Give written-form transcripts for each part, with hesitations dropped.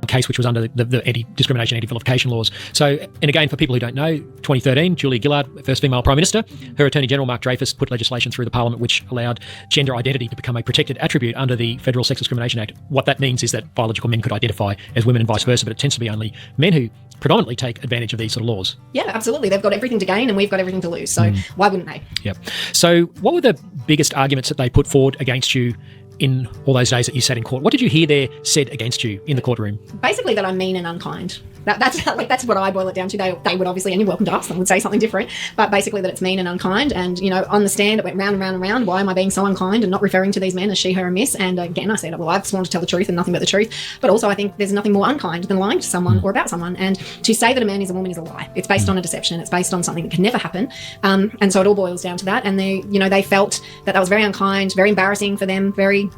case which was under the anti-discrimination, anti-vilification laws. So, and again, for people who don't know, 2013, Julia Gillard, first female Prime Minister, her Attorney General, Mark Dreyfus, put legislation through the Parliament which allowed gender identity to become a protected attribute under the Federal Sex Discrimination Act. What that means is that biological men could identify as women and vice versa, but it tends to be only men who predominantly take advantage of these sort of laws. Yeah, absolutely. They've got everything to gain and we've got everything to lose. So why wouldn't they? Yeah. So what were the biggest arguments that they put forward against you in all those days that you sat in court? What did you hear there said against you in the courtroom? Basically that I'm mean and unkind. That's what I boil it down to. They would obviously, and you're welcome to ask them, would say something different, but basically that it's mean and unkind. And, on the stand, it went round and round and round. Why am I being so unkind and not referring to these men as she, her, and miss? And again, I said, well, I've sworn to tell the truth and nothing but the truth. But also I think there's nothing more unkind than lying to someone or about someone. And to say that a man is a woman is a lie. It's based on a deception. It's based on something that can never happen. And so it all boils down to that. And they felt that was very unkind, very embarrassing for them, very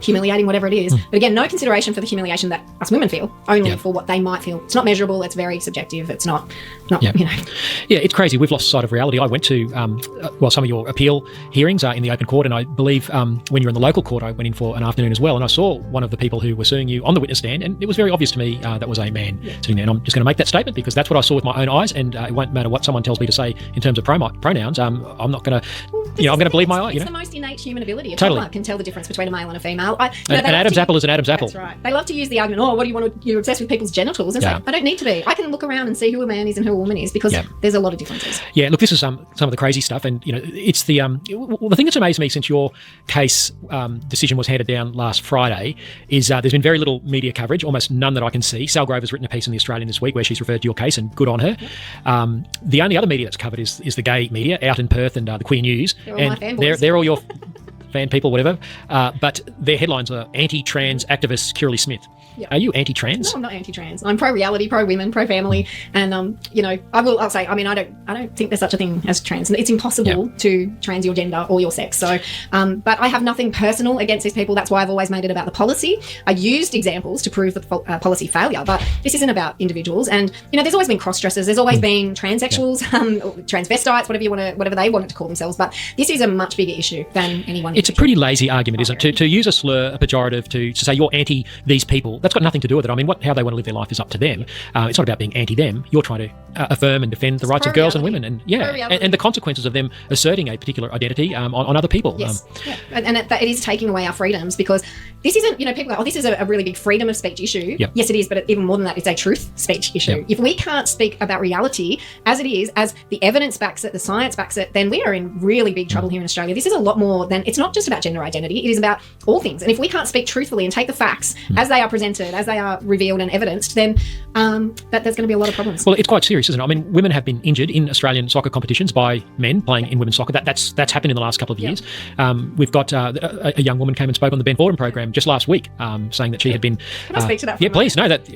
humiliating, whatever it is. But again, no consideration for the humiliation that us women feel, only for what they might feel. It's not measurable, it's very subjective, it's not. Yeah, it's crazy. We've lost sight of reality. I went to, some of your appeal hearings in the open court, and I believe when you're in the local court, I went in for an afternoon as well, and I saw one of the people who were suing you on the witness stand, and it was very obvious to me that was a man sitting there. And I'm just going to make that statement because that's what I saw with my own eyes, and it won't matter what someone tells me to say in terms of pronouns. I'm not going to, I'm going to believe my eye. It's the most innate human ability. A totally toddler can tell the difference between a male and a female. An Adam's apple is an Adam's apple. That's right. They love to use the argument, what do you want to, you're obsessed with people's genitals. And so I don't need to be. I can look around and see who a man is and who a woman is because there's a lot of differences. Yeah, look, this is some of the crazy stuff. And, it's the thing that's amazed me since your case decision was handed down last Friday is there's been very little media coverage, almost none that I can see. Sal Grover's written a piece in The Australian this week where she's referred to your case, and good on her. The only other media that's covered is the gay media out in Perth and the Queer News. They're all my fanboys. They're all your fan people, whatever. But their headlines are anti-trans activist Kirralie Smith. Are you anti-trans? No, I'm not anti-trans. I'm pro-reality, pro-women, pro-family, and I'll say. I mean, I don't think there's such a thing as trans. It's impossible to trans your gender or your sex. So, but I have nothing personal against these people. That's why I've always made it about the policy. I used examples to prove the policy failure, but this isn't about individuals. And there's always been cross-dressers. There's always been transsexuals, transvestites, whatever they wanted to call themselves. But this is a much bigger issue than anyone. It's a pretty lazy argument, isn't it? To use a slur, a pejorative, to say you're anti these people. That's got nothing to do with it. I mean, how they want to live their life is up to them. It's not about being anti them. You're trying to affirm and defend the rights of girls and women, and and the consequences of them asserting a particular identity on other people. Yes, and it is taking away our freedoms because this isn't. People go, this is a really big freedom of speech issue. Yes, it is, but even more than that, it's a truth speech issue. If we can't speak about reality as it is, as the evidence backs it, the science backs it, then we are in really big trouble here in Australia. This is a lot more than. It's not just about gender identity. It is about all things. And if we can't speak truthfully and take the facts as they are presented, as they are revealed and evidenced, then there's going to be a lot of problems. Well, it's quite serious, isn't it? I mean, women have been injured in Australian soccer competitions by men playing in women's soccer. That's happened in the last couple of years. We've got a young woman came and spoke on the Ben Fordham program just last week, saying that she had been. Can I speak to that? Yeah, please. No, that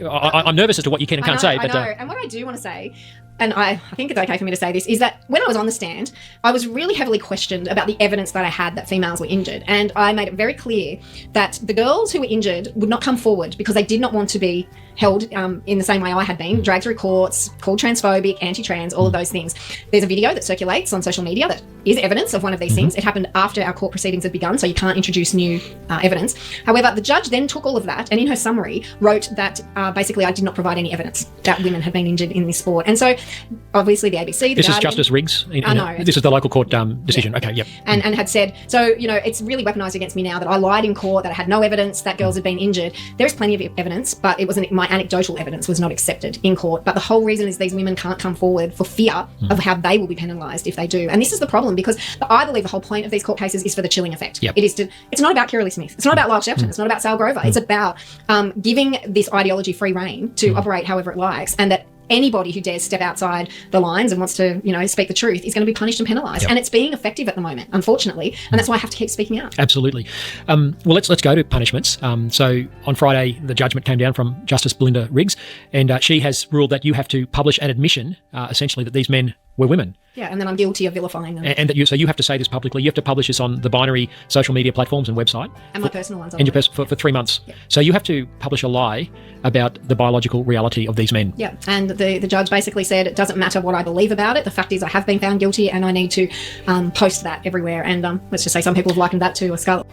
I'm nervous as to what you can and can't say. I know. And what I do want to say, and I think it's okay for me to say this, is that when I was on the stand, I was really heavily questioned about the evidence that I had that females were injured. And I made it very clear that the girls who were injured would not come forward because they did not want to be held in the same way I had been, dragged through courts, called transphobic, anti-trans, all of those things. There's a video that circulates on social media that is evidence of one of these things. It happened after our court proceedings had begun, so you can't introduce new evidence. However, the judge then took all of that and in her summary wrote that basically I did not provide any evidence that women had been injured in this sport. And so obviously the ABC, this is Justice Riggs? No. This is the local court decision. Yeah. Okay, yep. And had said, so, it's really weaponised against me now that I lied in court, that I had no evidence that girls had been injured. There is plenty of evidence, but it wasn't, my anecdotal evidence was not accepted in court. Not the whole reason is these women can't come forward for fear of how they will be penalised if they do. And this is the problem because I believe the whole point of these court cases is for the chilling effect. Yep. It's not about Kirralie Smith. It's not about Lyle Shelton. It's not about Sal Grover. It's about giving this ideology free rein to operate however it likes, and that anybody who dares step outside the lines and wants to, speak the truth is going to be punished and penalised. Yep. And it's being effective at the moment, unfortunately. And that's why I have to keep speaking out. Absolutely. Well, let's go to punishments. So on Friday, the judgment came down from Justice Belinda Riggs, and she has ruled that you have to publish an admission, essentially, that these men were women. Yeah, and then I'm guilty of vilifying them. And that you have to say this publicly. You have to publish this on the binary social media platforms and website. And my personal ones. And for 3 months. Yeah. So you have to publish a lie about the biological reality of these men. Yeah, and the judge basically said it doesn't matter what I believe about it. The fact is I have been found guilty and I need to post that everywhere. And let's just say some people have likened that to a skull.